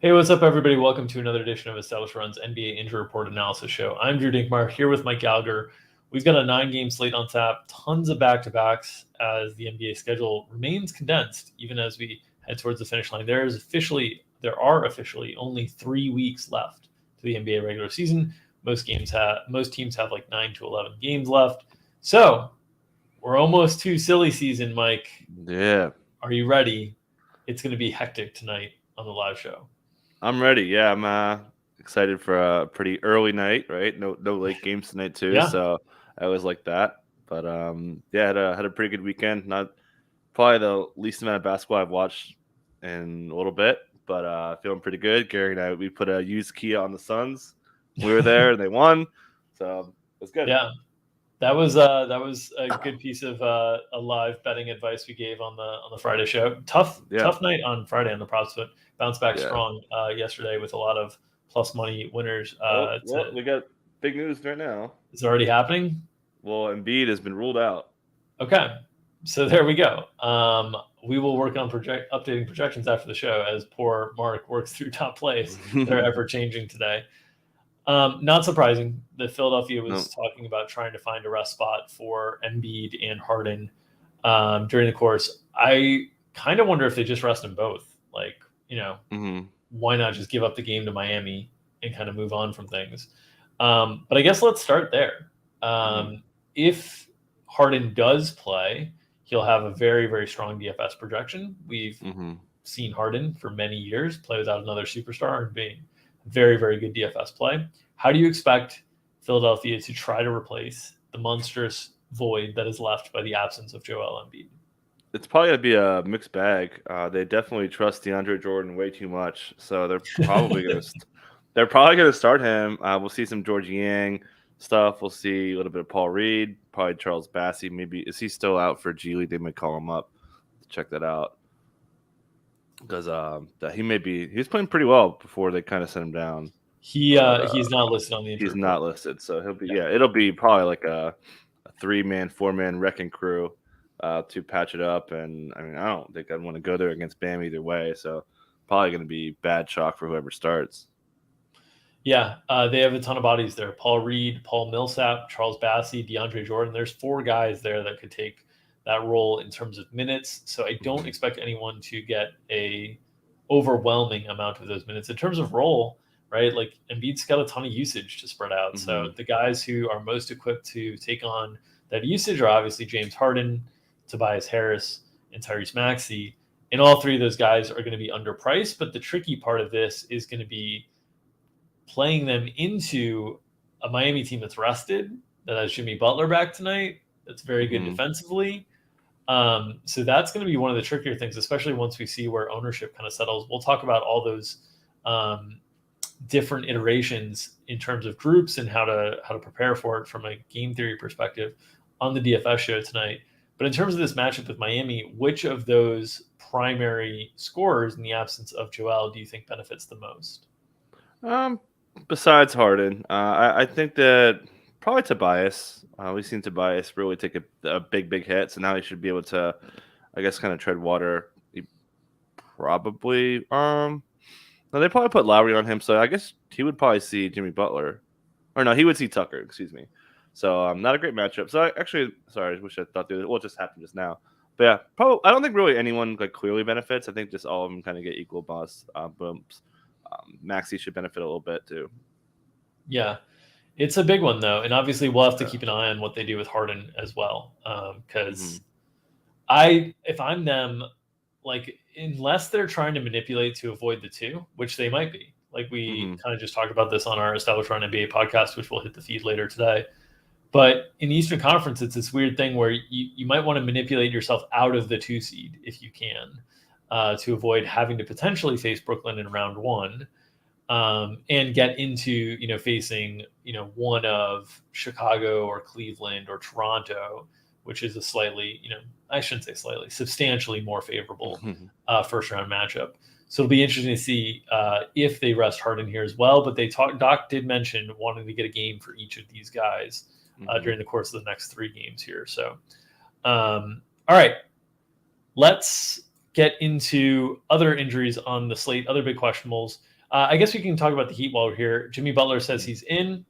Hey, what's up, everybody? Welcome to another edition of Established Run's NBA Injury Report Analysis Show. I'm Drew Dinkmeyer here with Mike Gallagher. We've got a 9-game slate on tap, tons of back-to-backs as the NBA schedule remains condensed, even as we head towards the finish line. There are officially only 3 weeks left to the NBA regular season. Most teams have like 9 to 11 games left. So we're almost to silly season, Mike. Yeah. Are you ready? It's going to be hectic tonight on the live show. I'm ready. Yeah, I'm excited for a pretty early night, right? No late games tonight too, Yeah. so I always like that. But yeah, had a pretty good weekend. Not probably the least amount of basketball I've watched in a little bit, but feeling pretty good. Gary and we put a used Kia on the Suns. We were there and they won, so it was good. Yeah. That was a good piece of a live betting advice we gave on the Friday show. Tough Yeah, night on Friday on the props, but bounced back yeah. strong yesterday with a lot of plus money winners. Well, we got big news right now. It's already happening. Well, Embiid has been ruled out. Okay, so there we go. We will work on updating projections after the show as poor Mark works through top plays. They're ever changing today. Not surprising that Philadelphia was talking about trying to find a rest spot for Embiid and Harden during the course. I kind of wonder if they just rest them both. Like, why not just give up the game to Miami and kind of move on from things? But I guess let's start there. If Harden does play, he'll have a very, very strong DFS projection. We've seen Harden for many years play without another superstar and being very, very good DFS play. How do you expect Philadelphia to try to replace the monstrous void that is left by the absence of Joel Embiid? It's probably going to be a mixed bag. They definitely trust DeAndre Jordan way too much, so they're probably going to start him. We'll see some George Yang stuff. We'll see a little bit of Paul Reed, probably Charles Bassey. Maybe is he still out for G League? They might call him up. Check that out because he was playing pretty well before they kind of sent him down. He's not listed on the injury report. He's not listed, so he'll be it'll be probably like a 3-man, 4-man wrecking crew to patch it up. And I mean, I don't think I'd want to go there against Bam either way, so probably going to be bad chalk for whoever starts. Yeah, they have a ton of bodies there. Paul Reed, Paul Millsap, Charles Bassey, DeAndre Jordan. There's 4 guys there that could take that role in terms of minutes. So I don't expect anyone to get a overwhelming amount of those minutes. In terms of role, right, like Embiid's got a ton of usage to spread out. So the guys who are most equipped to take on that usage are obviously James Harden, Tobias Harris, and Tyrese Maxey. And all 3 of those guys are going to be underpriced. But the tricky part of this is going to be playing them into a Miami team that's rested, that has Jimmy Butler back tonight, that's very good defensively. So that's going to be one of the trickier things, especially once we see where ownership kind of settles. We'll talk about all those different iterations in terms of groups and how to prepare for it from a game theory perspective on the DFS show tonight. But in terms of this matchup with Miami, which of those primary scorers in the absence of Joel do you think benefits the most? Besides Harden, I think that probably Tobias. We've seen Tobias really take a big hit, so now he should be able to, I guess, kind of tread water. He probably no, they probably put Lowry on him, so I guess he would probably see Jimmy Butler, or no, he would see Tucker. Excuse me. So not a great matchup. So sorry, I wish I thought what just happened just now. But yeah, probably I don't think really anyone like clearly benefits. I think just all of them kind of get equal bumps. Maxey should benefit a little bit too. Yeah, it's a big one though, and obviously we'll have to keep an eye on what they do with Harden as well. Because if I'm them, like unless they're trying to manipulate to avoid the 2, which they might be, like we kind of just talked about this on our Established Run NBA podcast, which will hit the feed later today. But in the Eastern Conference, it's this weird thing where you might want to manipulate yourself out of the 2 seed if you can, to avoid having to potentially face Brooklyn in round 1, and get into facing one of Chicago or Cleveland or Toronto, which is a slightly I shouldn't say slightly, substantially more favorable first round matchup. So it'll be interesting to see if they rest Harden here as well. But Doc did mention wanting to get a game for each of these guys during the course of the next 3 games here. So, all right, let's get into other injuries on the slate, other big questionables. I guess we can talk about the Heat while we're here. Jimmy Butler says he's in.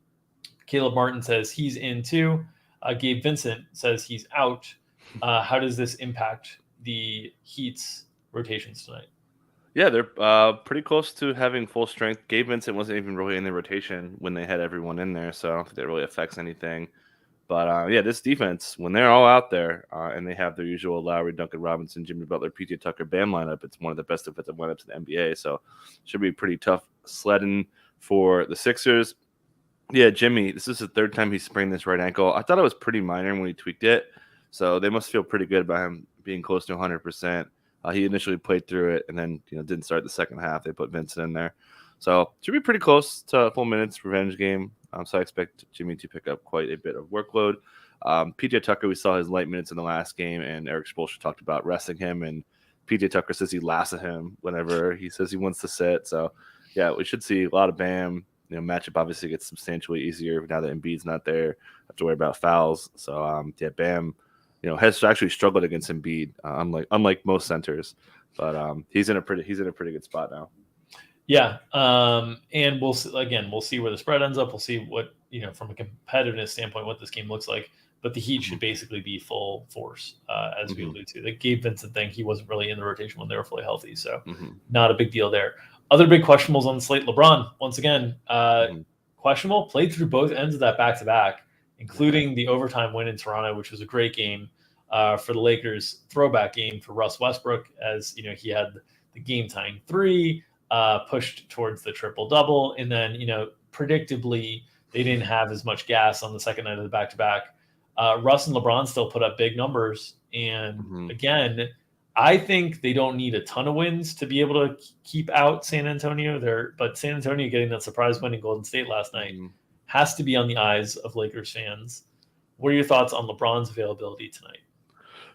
Caleb Martin says he's in too. Gabe Vincent says he's out. How does this impact the Heat's rotations tonight? Yeah, they're pretty close to having full strength. Gabe Vincent wasn't even really in the rotation when they had everyone in there, so I don't think that really affects anything. But yeah, this defense, when they're all out there and they have their usual Lowry, Duncan Robinson, Jimmy Butler, PJ Tucker, Bam lineup, it's one of the best defensive lineups in the NBA. So should be pretty tough sledding for the Sixers. Yeah, Jimmy, this is the third time he sprained this right ankle. I thought it was pretty minor when he tweaked it, so they must feel pretty good about him being close to 100%. He initially played through it and then didn't start the second half. They put Vincent in there. So should be pretty close to full minutes revenge game. So I expect Jimmy to pick up quite a bit of workload. PJ Tucker, we saw his light minutes in the last game, and Eric Spoelstra talked about resting him. And PJ Tucker says he laughs at him whenever he says he wants to sit. So yeah, we should see a lot of Bam. Matchup obviously gets substantially easier now that Embiid's not there. Have to worry about fouls. So yeah, Bam, has actually struggled against Embiid, unlike most centers. But he's in a pretty good spot now. Yeah, and we'll see where the spread ends up. We'll see what from a competitiveness standpoint what this game looks like. But the Heat should basically be full force, as we allude to. The Gabe Vincent thing, he wasn't really in the rotation when they were fully healthy, so not a big deal there. Other big questionables on the slate. LeBron, once again, questionable. Played through both ends of that back-to-back, including the overtime win in Toronto, which was a great game for the Lakers. Throwback game for Russ Westbrook, as he had the game-tying three, pushed towards the triple-double, and then predictably they didn't have as much gas on the second night of the back-to-back. Russ and LeBron still put up big numbers, and again, I think they don't need a ton of wins to be able to keep out San Antonio there, but San Antonio getting that surprise win in Golden State last night has to be on the eyes of Lakers fans. What are your thoughts on LeBron's availability tonight?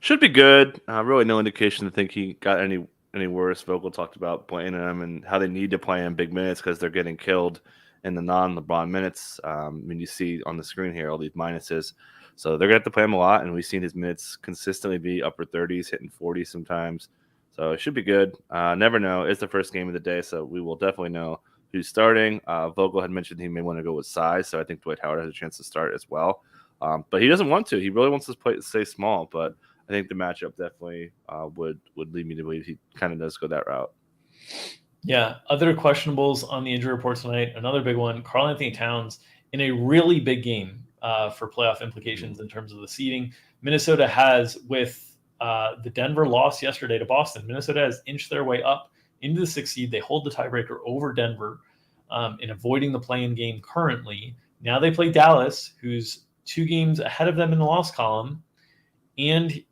Should be good. Really no indication to think he got any worse. Vogel talked about playing him and how they need to play him big minutes because they're getting killed in the non-LeBron minutes. You see on the screen here all these minuses. So they're going to have to play him a lot, and we've seen his minutes consistently be upper 30s, hitting 40s sometimes. So it should be good. Never know. It's the first game of the day, so we will definitely know who's starting. Vogel had mentioned he may want to go with size, so I think Dwight Howard has a chance to start as well. But he doesn't want to. He really wants to stay small, but I think the matchup definitely would lead me to believe he kind of does go that route. Yeah, other questionables on the injury report tonight. Another big one, Karl-Anthony Towns in a really big game for playoff implications in terms of the seeding. Minnesota has, with the Denver loss yesterday to Boston, Minnesota has inched their way up into the 6th seed. They hold the tiebreaker over Denver in avoiding the play-in game currently. Now they play Dallas, who's 2 games ahead of them in the loss column, and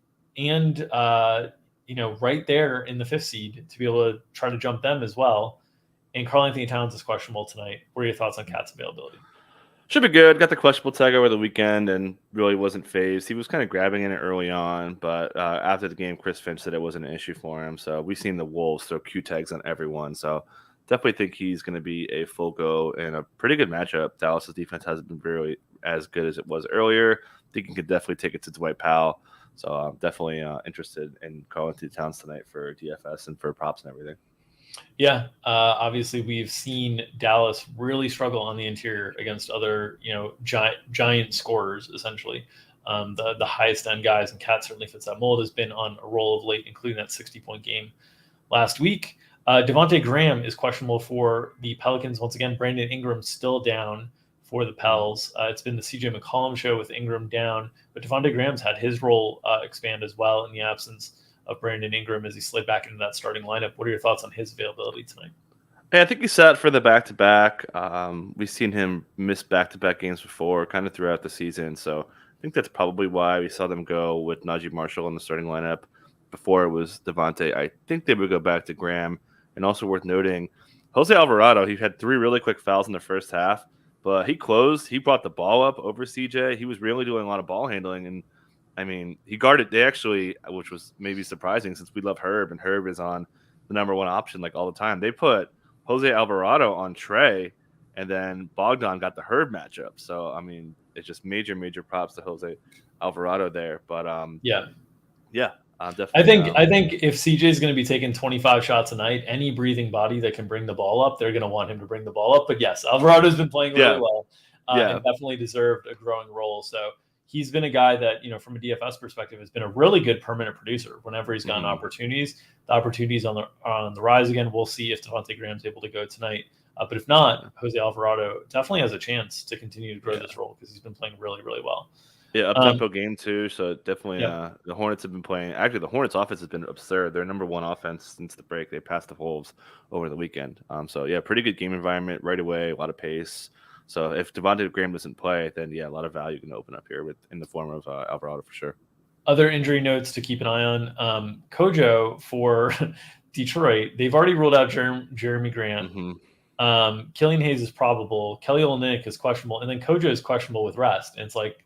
right there in the 5th seed to be able to try to jump them as well. And Karl-Anthony Towns is questionable tonight. What are your thoughts on Cat's availability? Should be good. Got the questionable tag over the weekend and really wasn't phased. He was kind of grabbing in it early on, but after the game, Chris Finch said it wasn't an issue for him. So we've seen the Wolves throw Q tags on everyone. So definitely think he's going to be a full go in a pretty good matchup. Dallas's defense hasn't been really as good as it was earlier. I think he could definitely take it to Dwight Powell. So I'm definitely interested in Karl-Anthony Towns tonight for DFS and for props and everything. Yeah, obviously we've seen Dallas really struggle on the interior against other, giant scorers, essentially. The highest end guys, and Cat certainly fits that mold, has been on a roll of late, including that 60-point game last week. Devontae Graham is questionable for the Pelicans. Once again, Brandon Ingram still down for the Pels. It's been the CJ McCollum show with Ingram down, but Devontae Graham's had his role expand as well in the absence of Brandon Ingram as he slid back into that starting lineup. What are your thoughts on his availability tonight? Yeah, I think he's set for the back-to-back. We've seen him miss back-to-back games before, kind of throughout the season. So I think that's probably why we saw them go with Najee Marshall in the starting lineup. Before it was Devontae. I think they would go back to Graham. And also worth noting, Jose Alvarado, he had 3 really quick fouls in the first half, but he closed. He brought the ball up over CJ. He was really doing a lot of ball handling, and he guarded. They actually, which was maybe surprising since we love Herb, and Herb is on the number 1 option like all the time. They put Jose Alvarado on Trey, and then Bogdan got the Herb matchup. So it's just major props to Jose Alvarado there. But Definitely. I think if CJ is going to be taking 25 shots a night, any breathing body that can bring the ball up, they're going to want him to bring the ball up. But yes, Alvarado's been playing really well and definitely deserved a growing role. So he's been a guy that, from a DFS perspective, has been a really good permanent producer. Whenever he's gotten opportunities, the opportunities on the rise again. We'll see if Devontae Graham's able to go tonight. But if not, Jose Alvarado definitely has a chance to continue to grow this role because he's been playing really, really well. Yeah, up-tempo game too, so definitely the Hornets have been playing. Actually, the Hornets offense has been absurd. They're number one offense since the break. They passed the Wolves over the weekend. So, pretty good game environment right away, a lot of pace. So if Devontae Graham doesn't play, then, a lot of value can open up here in the form of Alvarado for sure. Other injury notes to keep an eye on. Kojo for Detroit, they've already ruled out Jeremy Grant. Killian Hayes is probable. Kelly Olynyk is questionable. And then Kojo is questionable with rest. And it's like,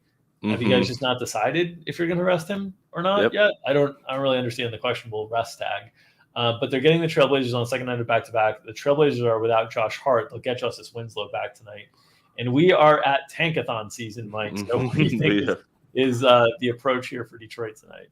have you guys just not decided if you're going to rest him or not yet? I don't really understand the questionable rest tag. But they're getting the Trailblazers on the second night of back-to-back. The Trailblazers are without Josh Hart. They'll get Justice Winslow back tonight. And we are at Tankathon season, Mike. So what do you think is the approach here for Detroit tonight?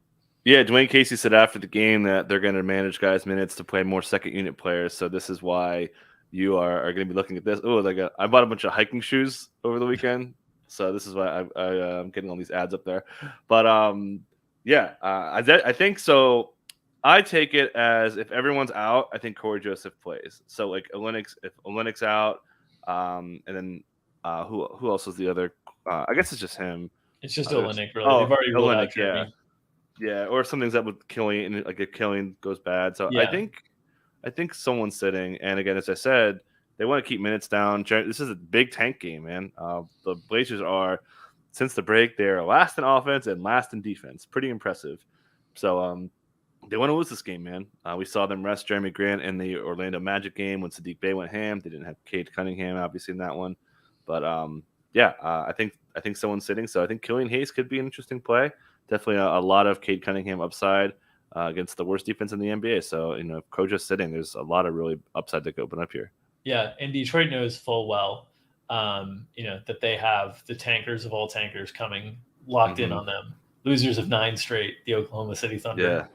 Yeah, Dwayne Casey said after the game that they're going to manage guys' minutes to play more second-unit players. So this is why you are going to be looking at this. Oh, I bought a bunch of hiking shoes over the weekend. So this is why I'm getting all these ads up there. But, I think so. I take it as if everyone's out, I think Corey Joseph plays. So, if Olynyk's out, and then who else is the other? I guess it's just him. It's just Olynyk, really. They've already ruled out Jeremy. Yeah, or something's up with Killian, if Killian goes bad. So I think someone's sitting. And again, as I said, they want to keep minutes down. This is a big tank game, man. The Blazers are, since the break, they're last in offense and last in defense. Pretty impressive. So they want to lose this game, man. We saw them rest Jeremy Grant in the Orlando Magic game when Sadiq Bey went ham. They didn't have Cade Cunningham, obviously, in that one. But, I think someone's sitting. So I think Killian Hayes could be an interesting play. Definitely a lot of Cade Cunningham upside against the worst defense in the NBA. So, if Kojo's sitting, there's a lot of really upside that could open up here. Yeah, and Detroit knows full well, that they have the tankers of all tankers coming locked in on them. Losers of 9 straight, the Oklahoma City Thunder,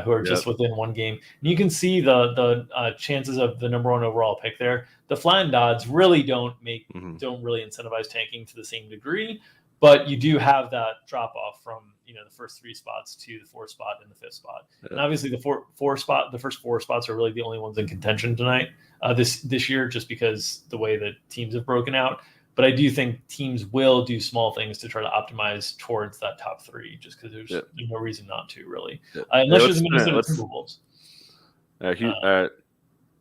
who are just within one game. And you can see the chances of the number one overall pick there. The flattened odds really don't really incentivize tanking to the same degree, but you do have that drop off from the first 3 spots to the 4th spot and the 5th spot. And obviously the first 4 spots are really the only ones in contention tonight this year, just because the way that teams have broken out. But I do think teams will do small things to try to optimize towards that top 3, just because there's no reason not to, really, unless you're the Minnesota Timberwolves.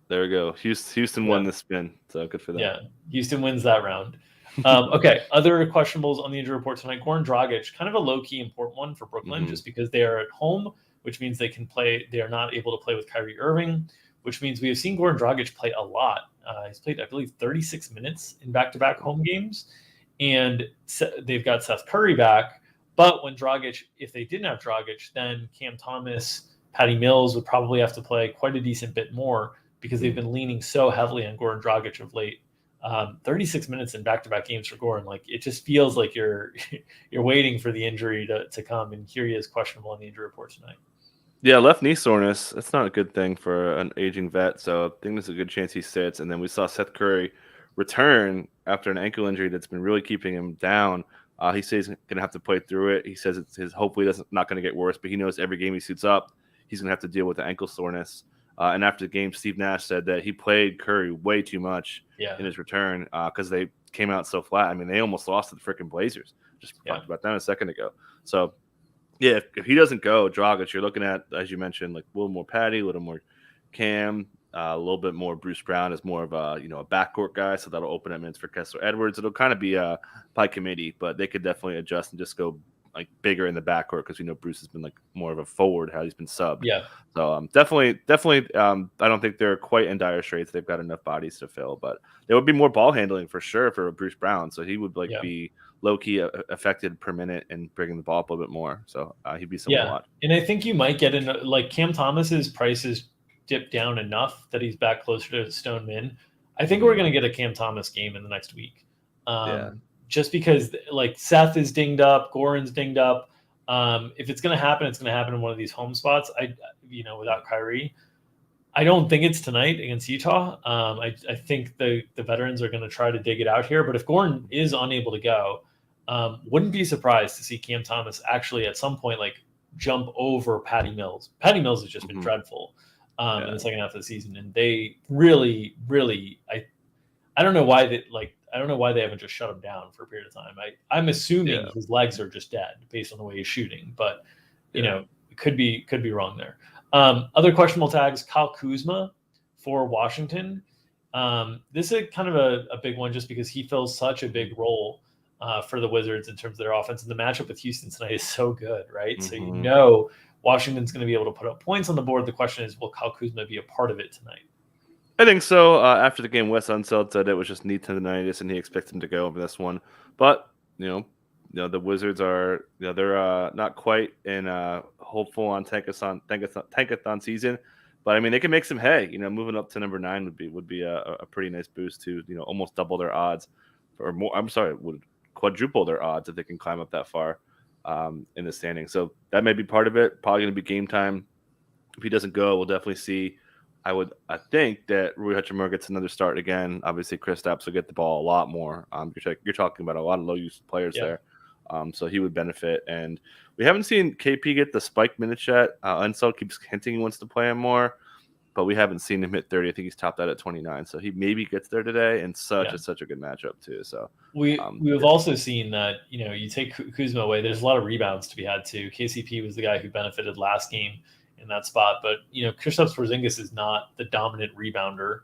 There we go. Houston won the spin, so good for them. Yeah, Houston wins that round. Okay, other questionables on the injury report tonight. Goran Dragic, kind of a low-key important one for Brooklyn, just because they are at home, which means they can play. They are not able to play with Kyrie Irving, which means we have seen Goran Dragic play a lot. He's played, I believe, 36 minutes in back-to-back home games, and they've got Seth Curry back. But when Dragic, if they didn't have Dragic, then Cam Thomas, Patty Mills would probably have to play quite a decent bit more because they've been leaning so heavily on Goran Dragic of late. 36 minutes in back-to-back games for Goran, it just feels like you're waiting for the injury to come, and here he is questionable on the injury report tonight. Yeah, left knee soreness. That's not a good thing for an aging vet, so I think there's a good chance he sits. And then we saw Seth Curry return after an ankle injury that's been really keeping him down. He says he's going to have to play through it. He says hopefully not going to get worse, but he knows every game he suits up, he's going to have to deal with the ankle soreness. And after the game, Steve Nash said that he played Curry way too much in his return because they came out so flat. I mean, they almost lost to the freaking Blazers. Just talked about that a second ago. So, if he doesn't go, Dragic, you're looking at, as you mentioned, a little more Patty, a little more Cam, a little bit more Bruce Brown as more of a backcourt guy. So that'll open up minutes for Kessler Edwards. It'll kind of be by committee, but they could definitely adjust and just go bigger in the backcourt because Bruce has been more of a forward, how he's been subbed. Yeah. So definitely. I don't think they're quite in dire straits. They've got enough bodies to fill, but there would be more ball handling for sure for Bruce Brown. So he would be low key affected per minute and bringing the ball up a little bit more. So he'd be someone a lot. And I think you might get in Cam Thomas's prices dipped down enough that he's back closer to Stone Min. I think we're going to get a Cam Thomas game in the next week. Just because Seth is dinged up, Goran's dinged up. If it's going to happen, it's going to happen in one of these home spots. Without Kyrie, I don't think it's tonight against Utah. I think the veterans are going to try to dig it out here. But if Gordon is unable to go, wouldn't be surprised to see Cam Thomas actually at some point jump over Patty Mills. Patty Mills has just been dreadful in the second half of the season, and they really, really, I don't know why they haven't just shut him down for a period of time. I'm assuming his legs are just dead based on the way he's shooting, but it could be wrong there. Other questionable tags: Kyle Kuzma for Washington. This is kind of a big one just because he fills such a big role for the Wizards in terms of their offense, and the matchup with Houston tonight is so good, right? Mm-hmm. So Washington's going to be able to put up points on the board. The question is, will Kyle Kuzma be a part of it tonight? I think so. After the game, Wes Unseld said it was just knee tendonitis, and he expects him to go over this one. But the Wizards are they're not quite in hopeful on tankathon season, but I mean they can make some hay. Moving up to number 9 would be a pretty nice boost to almost double their odds, or more. I'm sorry, would quadruple their odds if they can climb up that far in the standing. So that may be part of it. Probably going to be game time. If he doesn't go, we'll definitely see. I think that Rui Hachimura gets another start again. Obviously, Kristaps will get the ball a lot more. You're talking about a lot of low-use players there. So he would benefit. And we haven't seen KP get the spike minutes yet. Unseld keeps hinting he wants to play him more, but we haven't seen him hit 30. I think he's topped out at 29. So he maybe gets there today, and such a good matchup too. So we've also seen that, you take Kuzma away, there's a lot of rebounds to be had too. KCP was the guy who benefited last game in that spot, but Kristaps Porzingis is not the dominant rebounder.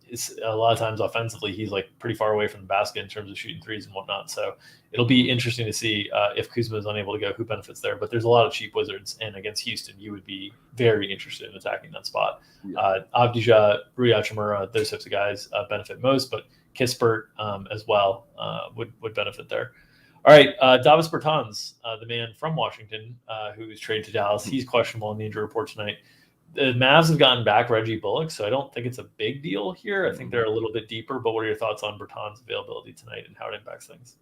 It's a lot of times offensively he's pretty far away from the basket in terms of shooting threes and whatnot. So it'll be interesting to see if Kuzma is unable to go, who benefits there. But there's a lot of cheap Wizards, and against Houston, you would be very interested in attacking that spot. Avdija, Rui Hachimura, those types of guys benefit most, but Kispert as well would benefit there. All right, Davis Bertans, the man from Washington who was traded to Dallas, he's questionable in the injury report tonight. The Mavs have gotten back Reggie Bullock, so I don't think it's a big deal here. I think they're a little bit deeper, but what are your thoughts on Bertans' availability tonight and how it impacts things?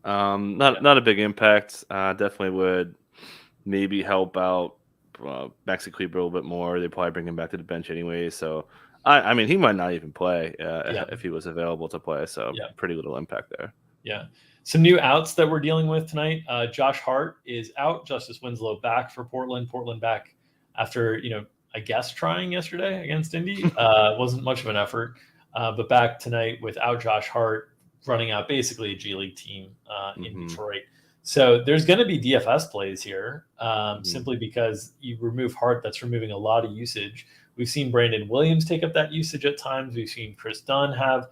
Not a big impact. Definitely would maybe help out Maxi Kleber a little bit more. They probably bring him back to the bench anyway, so I mean he might not even play if he was available to play. So pretty little impact there. Yeah. Some new outs that we're dealing with tonight. Josh Hart is out. Justice Winslow back for Portland. Portland back after, I guess trying yesterday against Indy. Wasn't much of an effort, but back tonight without Josh Hart, running out basically a G League team in Detroit. So there's going to be DFS plays here simply because you remove Hart. That's removing a lot of usage. We've seen Brandon Williams take up that usage at times. We've seen Chris Dunn have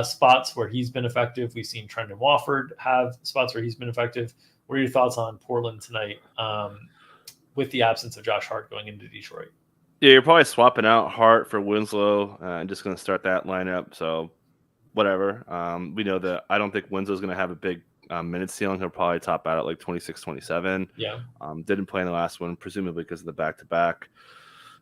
spots where he's been effective. We've seen Trendon Wofford have spots where he's been effective. What are your thoughts on Portland tonight with the absence of Josh Hart going into Detroit? Yeah, you're probably swapping out Hart for Winslow and just going to start that lineup. So whatever. We know that I don't think Winslow's going to have a big minute ceiling. He'll probably top out at 26, 27. Yeah. Didn't play in the last one, presumably because of the back-to-back.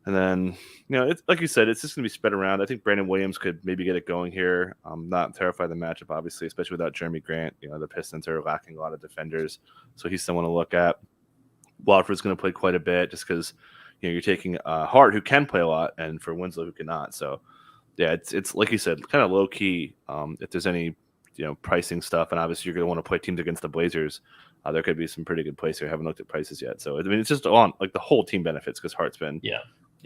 And then, it's like you said, it's just going to be spread around. I think Brandon Williams could maybe get it going here. I'm not terrified of the matchup, obviously, especially without Jeremy Grant. The Pistons are lacking a lot of defenders, so he's someone to look at. Watford's going to play quite a bit just because, you're taking Hart, who can play a lot, and for Winslow, who cannot. So, yeah, it's like you said, kind of low-key. If there's any, pricing stuff, and obviously you're going to want to play teams against the Blazers, there could be some pretty good plays here. I haven't looked at prices yet. So, I mean, it's just on, the whole team benefits because Hart's been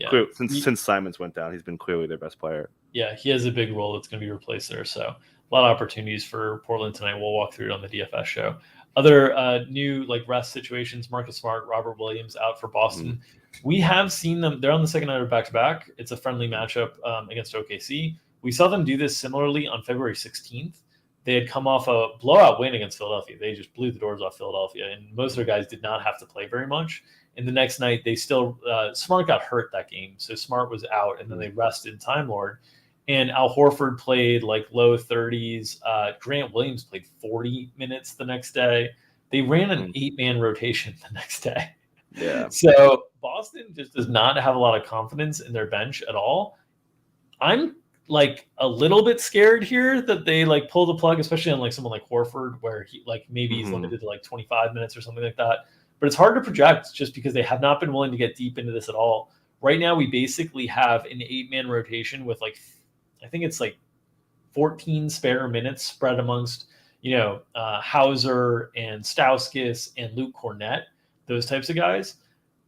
clear, since Simons went down, he's been clearly their best player. Yeah, he has a big role that's going to be replaced there. So a lot of opportunities for Portland tonight. We'll walk through it on the DFS show. Other new rest situations: Marcus Smart, Robert Williams out for Boston. We have seen them. They're on the second night of back-to-back. It's a friendly matchup against OKC. We saw them do this similarly on February 16th. They had come off a blowout win against Philadelphia. They just blew the doors off Philadelphia, and most of their guys did not have to play very much. And the next night, they still Smart got hurt that game, so Smart was out, and then they rested Time Lord. And Al Horford played low 30s. Grant Williams played 40 minutes the next day. They ran an 8-man rotation the next day. Yeah. So Boston just does not have a lot of confidence in their bench at all. I'm like a little bit scared here that they like pull the plug, especially on like someone like Horford, where he like maybe he's limited to like 25 minutes or something like that. But it's hard to project just because they have not been willing to get deep into this at all. Right now, we basically have an 8-man rotation with like, I think it's like 14 spare minutes spread amongst, Hauser and Stauskas and Luke Cornett, those types of guys.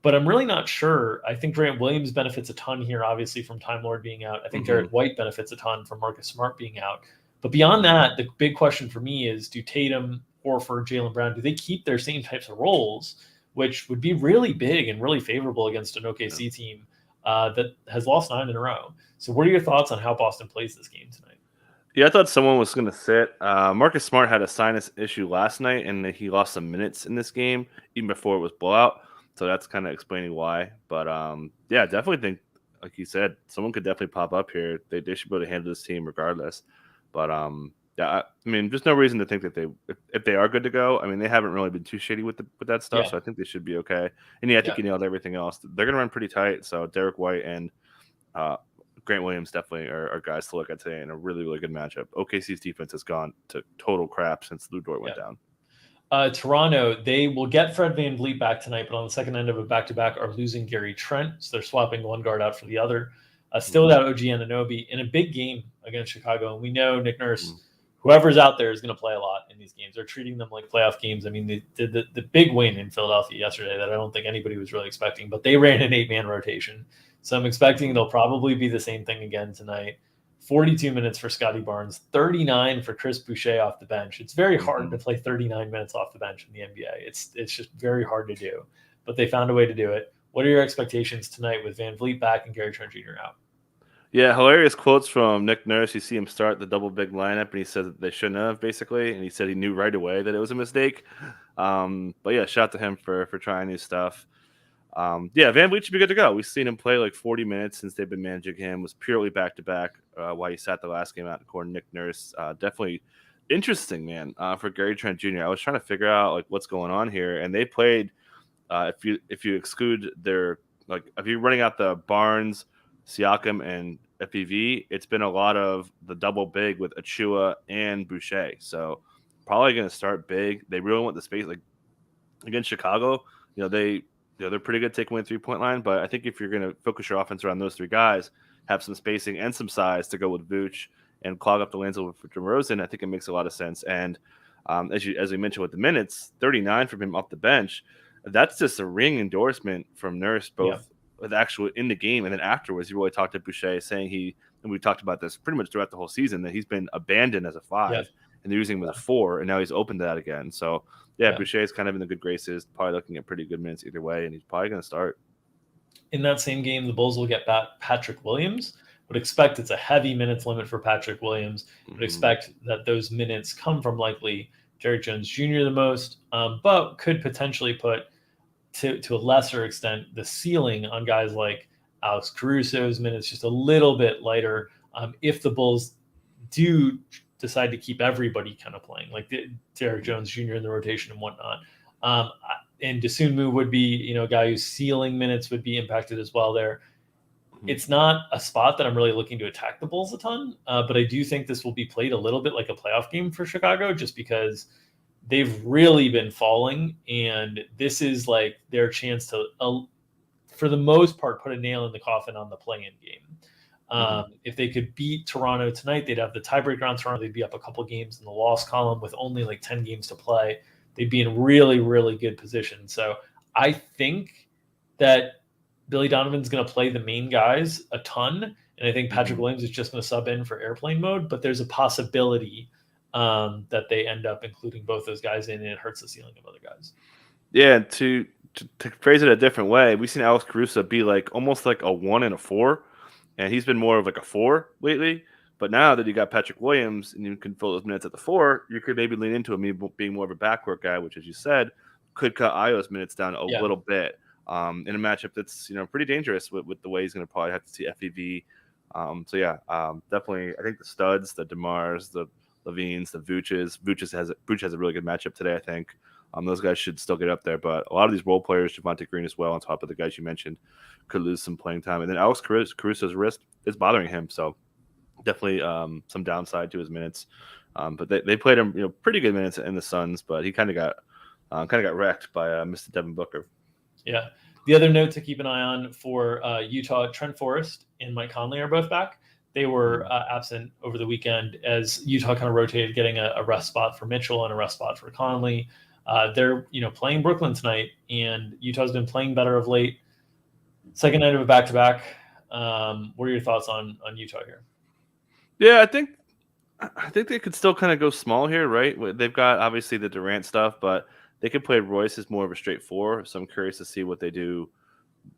But I'm really not sure. I think Grant Williams benefits a ton here, obviously, from Time Lord being out. I think Derek White benefits a ton from Marcus Smart being out. But beyond that, the big question for me is, do Tatum, Horford, Jaylen Brown, do they keep their same types of roles, which would be really big and really favorable against an OKC team that has lost 9 in a row? So what are your thoughts on how Boston plays this game tonight? Yeah, I thought someone was going to sit. Marcus Smart had a sinus issue last night, and he lost some minutes in this game, even before it was blowout. So that's kind of explaining why. But yeah, definitely think, like you said, someone could definitely pop up here. They should be able to handle this team regardless. But yeah, I mean, there's no reason to think that if they are good to go. I mean, they haven't really been too shitty with that stuff, so I think they should be okay. And yeah, I think you nailed everything else. They're going to run pretty tight. So Derek White and Grant Williams definitely are guys to look at today in a really, really good matchup. OKC's defense has gone to total crap since Lou Dort went down. Toronto, they will get Fred VanVleet back tonight, but on the second end of a back-to-back are losing Gary Trent, so they're swapping one guard out for the other. Still without OG Anunoby in a big game against Chicago, and we know Nick Nurse, whoever's out there, is going to play a lot in these games. They're treating them like playoff games. I mean, they did the big win in Philadelphia yesterday that I don't think anybody was really expecting, but they ran an 8-man rotation, so I'm expecting they'll probably be the same thing again tonight. 42 minutes for Scotty Barnes, 39 for Chris Boucher off the bench. It's very hard to play 39 minutes off the bench in the NBA. It's just very hard to do, but they found a way to do it. What are your expectations tonight with VanVleet back and Gary Trent Jr. out? Yeah, hilarious quotes from Nick Nurse. You see him start the double big lineup, and he said that they shouldn't have, basically. And he said he knew right away that it was a mistake. But yeah, shout out to him for trying new stuff. Yeah, VanVleet should be good to go. We've seen him play like 40 minutes since they've been managing him. Was purely back-to-back while he sat the last game out according to Nick Nurse. Definitely interesting, man, for Gary Trent Jr. I was trying to figure out like what's going on here. And they played, if you exclude their, like if you're running out the Barnes, Siakam, and FEV, it's been a lot of the double big with Achua and Boucher. So probably going to start big. They really want the space. Like against Chicago, they're pretty good taking away the 3-point line, but I think if you're going to focus your offense around those three guys, have some spacing and some size to go with Vooch and clog up the lanes for DeRozan, I think it makes a lot of sense. And as we mentioned with the minutes, 39 from him off the bench, that's just a ring endorsement from Nurse, both with actual in the game and then afterwards. He really talked to Boucher, saying and we talked about this pretty much throughout the whole season, that he's been abandoned as a 5 and they're using him as a 4, and now he's open to that again. So Boucher is kind of in the good graces, probably looking at pretty good minutes either way, and he's probably going to start. In that same game, the Bulls will get back Patrick Williams. Would expect it's a heavy minutes limit for Patrick Williams. Would expect that those minutes come from likely Jerry Jones Jr. the most, but could potentially put to a lesser extent the ceiling on guys like Alex Caruso's minutes just a little bit lighter if the Bulls do decide to keep everybody kind of playing, like Derrick Jones Jr. in the rotation and whatnot. And Dosunmu would be, a guy whose ceiling minutes would be impacted as well there. It's not a spot that I'm really looking to attack the Bulls a ton, but I do think this will be played a little bit like a playoff game for Chicago, just because they've really been falling, and this is like their chance to, for the most part, put a nail in the coffin on the play-in game. If they could beat Toronto tonight, they'd have the tiebreaker on Toronto. They'd be up a couple games in the loss column with only like 10 games to play. They'd be in really, really good position. So I think that Billy Donovan's going to play the main guys a ton, and I think Patrick Williams is just going to sub in for airplane mode, but there's a possibility that they end up including both those guys in, and it hurts the ceiling of other guys. Yeah, to phrase it a different way, we've seen Alex Caruso be like almost like a 1 and a 4, and he's been more of like a 4 lately. But now that you got Patrick Williams and you can fill those minutes at the 4, you could maybe lean into him being more of a backcourt guy, which, as you said, could cut Ayo's minutes down a little bit in a matchup that's pretty dangerous with the way he's going to probably have to see FEV. Definitely, I think the studs, the DeMars, the Levines, the Vooches. Vooch has a really good matchup today, I think. Those guys should still get up there, but a lot of these role players, Javonte Green as well, on top of the guys you mentioned, could lose some playing time. And then Alex Caruso's wrist is bothering him, so definitely some downside to his minutes. But they played him, pretty good minutes in the Suns, but he kind of got wrecked by Mr. Devin Booker. Yeah. The other note to keep an eye on for Utah, Trent Forrest and Mike Conley are both back. They were absent over the weekend as Utah kind of rotated, getting a rest spot for Mitchell and a rest spot for Conley. They're playing Brooklyn tonight, and Utah's been playing better of late. Second night of a back-to-back. What are your thoughts on Utah here? Yeah, I think they could still kind of go small here, right? They've got obviously the Durant stuff, but they could play Royce as more of a straight four. So I'm curious to see what they do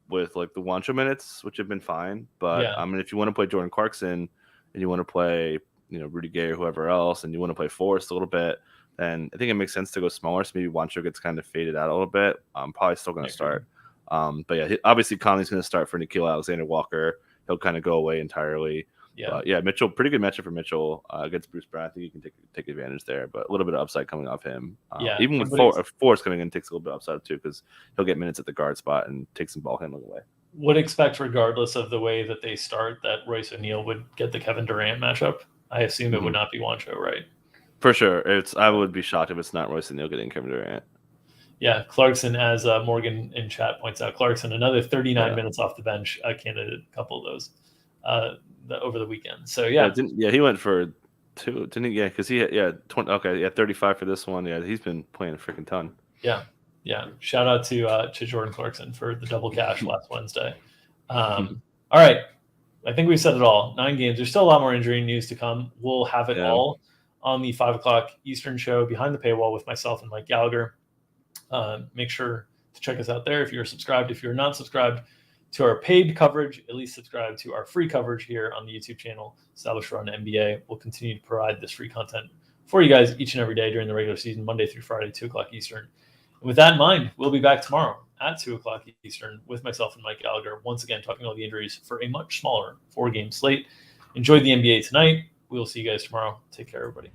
with like the Wancho minutes, which have been fine. But Yeah. I mean, if you want to play Jordan Clarkson and you want to play, Rudy Gay or whoever else, and you want to play Forrest a little bit, then I think it makes sense to go smaller. So maybe Wancho gets kind of faded out a little bit. I'm probably still going to start. But yeah, obviously Conley's going to start for Nickeil Alexander-Walker. He'll kind of go away entirely. Yeah. But yeah, Mitchell, pretty good matchup for Mitchell against Bruce Brown. I think you can take advantage there, but a little bit of upside coming off him. Even with Forrest coming in, takes a little bit of upside too, because he'll get minutes at the guard spot and take some ball handling away. Would expect, regardless of the way that they start, that Royce O'Neal would get the Kevin Durant matchup. I assume it would not be Wancho, right? For sure. I would be shocked if it's not Royce O'Neal getting Kevin Durant. Yeah, Clarkson, as Morgan in chat points out, Clarkson, another 39 minutes off the bench, candidate, a couple of those over the weekend. So yeah, he went for 2, didn't he? Yeah, because he had 20. Okay, yeah, 35 for this one. Yeah, he's been playing a freaking ton. Yeah. Shout out to Jordan Clarkson for the double cash last Wednesday. All right, I think we've said it all. 9 games. There's still a lot more injury news to come. We'll have it all on the 5:00 Eastern show behind the paywall with myself and Mike Gallagher. Make sure to check us out there if you're subscribed. If you're not subscribed to our paid coverage, at least subscribe to our free coverage here on the YouTube channel, Established Run NBA. We'll continue to provide this free content for you guys each and every day during the regular season, Monday through Friday, 2:00 Eastern. And with that in mind, we'll be back tomorrow at 2:00 Eastern with myself and Mike Gallagher, once again talking all the injuries for a much smaller 4-game slate. Enjoy the NBA tonight. We will see you guys tomorrow. Take care, everybody.